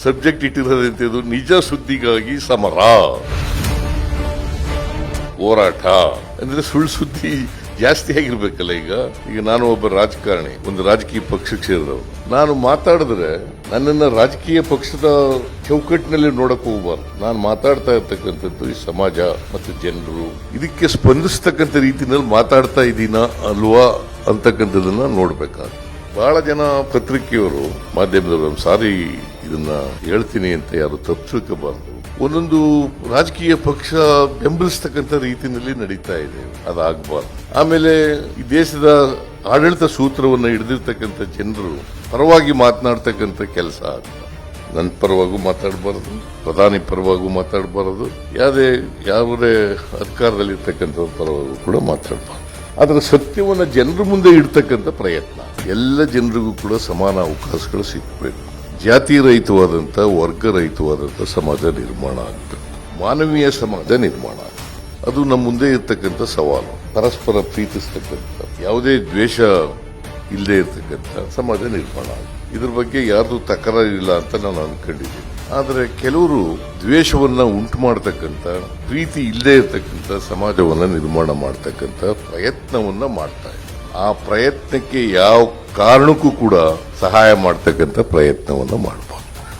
Subject ಇಟ್ಟಿರೋದಂತದ್ದು ನಿಜ ಸುದ್ದಿಗಾಗಿ ಸಮರ, ಹೋರಾಟ ಅಂದ್ರೆ ಸುಳ್ಳು ಸುದ್ದಿ ಜಾಸ್ತಿ ಆಗಿರ್ಬೇಕಲ್ಲ. ಈಗ ನಾನು ಒಬ್ಬ ರಾಜಕಾರಣಿ, ಒಂದು ರಾಜಕೀಯ ಪಕ್ಷಕ್ಕೆ ಸೇರಿದವರು. ನಾನು ಮಾತಾಡಿದ್ರೆ ನನ್ನನ್ನ ರಾಜಕೀಯ ಪಕ್ಷದ ಚೌಕಟ್ಟಿನಲ್ಲಿ ನೋಡಕ್ ಹೋಗಬಾರ್ದು. ನಾನು ಮಾತಾಡ್ತಾ ಇರ್ತಕ್ಕಂಥದ್ದು ಈ ಸಮಾಜ ಮತ್ತು ಜನರು ಇದಕ್ಕೆ ಸ್ಪಂದಿಸ್ತಕ್ಕಂಥ ರೀತಿನಲ್ಲಿ ಮಾತಾಡ್ತಾ ಇದ್ದೀನ ಅಲ್ವಾ ಅಂತಕ್ಕಂಥದನ್ನ ನೋಡ್ಬೇಕಾದ್ರೆ ಬಹಳ ಜನ ಪತ್ರಿಕೆಯವರು, ಮಾಧ್ಯಮದವರು ಸಾರಿ ಇದನ್ನ ಹೇಳ್ತೀನಿ ಅಂತ ಯಾರು ತಪ್ಪು ತಿಳ್ಕೋಬಾರ್ದು. ಒಂದೊಂದು ರಾಜಕೀಯ ಪಕ್ಷ ಬೆಂಬಲಿಸ್ತಕ್ಕಂಥ ರೀತಿಯಲ್ಲಿ ನಡೀತಾ ಇದೆ, ಅದಾಗಬಾರ್ದು. ಆಮೇಲೆ ಈ ದೇಶದ ಆಡಳಿತ ಸೂತ್ರವನ್ನು ಹಿಡಿದಿರ್ತಕ್ಕಂಥ ಜನರು ಪರವಾಗಿ ಮಾತನಾಡ್ತಕ್ಕಂಥ ಕೆಲಸ ಆಗ್ತದೆ. ನನ್ನ ಪರವಾಗೂ ಮಾತಾಡಬಾರದು, ಪ್ರಧಾನಿ ಪರವಾಗೂ ಮಾತಾಡಬಾರದು, ಯಾವುದೇ ಅಧಿಕಾರದಲ್ಲಿರ್ತಕ್ಕಂಥ ಪರವಾಗೂ ಕೂಡ ಮಾತಾಡಬಾರದು. ಅದರ ಸತ್ಯವನ್ನು ಜನರ ಮುಂದೆ ಇಡ್ತಕ್ಕಂಥ ಪ್ರಯತ್ನ, ಎಲ್ಲ ಜನರಿಗೂ ಕೂಡ ಸಮಾನ ಅವಕಾಶಗಳು ಸಿಗಬೇಕು. ಜಾತಿ ರಹಿತವಾದಂಥ, ವರ್ಗ ರಹಿತವಾದಂಥ ಸಮಾಜ ನಿರ್ಮಾಣ ಆಗ್ತದೆ, ಮಾನವೀಯ ಸಮಾಜ ನಿರ್ಮಾಣ ಆಗ್ತದೆ. ಅದು ನಮ್ಮ ಮುಂದೆ ಇರ್ತಕ್ಕಂಥ ಸವಾಲು. ಪರಸ್ಪರ ಪ್ರೀತಿಸ್ತಕ್ಕಂಥ, ಯಾವುದೇ ದ್ವೇಷ ಇಲ್ಲದೆ ಇರ್ತಕ್ಕಂಥ ಸಮಾಜ ನಿರ್ಮಾಣ ಆಗ್ತದೆ. ಇದ್ರ ಬಗ್ಗೆ ಯಾರ್ದು ತಕರಾರಿಲ್ಲ ಅಂತ ನಾನು ಅನ್ಕೊಂಡಿದ್ದೀನಿ. ಆದರೆ ಕೆಲವರು ದ್ವೇಷವನ್ನ ಉಂಟು ಮಾಡತಕ್ಕಂಥ, ಪ್ರೀತಿ ಇಲ್ಲದೆ ಇರತಕ್ಕಂಥ ಸಮಾಜವನ್ನ ನಿರ್ಮಾಣ ಮಾಡತಕ್ಕಂಥ ಪ್ರಯತ್ನವನ್ನ ಮಾಡ್ತಾ ಇದ್ದಾರೆ. ಆ ಪ್ರಯತ್ನಕ್ಕೆ ಯಾವ ಕಾರಣಕ್ಕೂ ಕೂಡ ಸಹಾಯ ಮಾಡತಕ್ಕಂಥ ಪ್ರಯತ್ನವನ್ನ ಮಾಡಬೇಕು.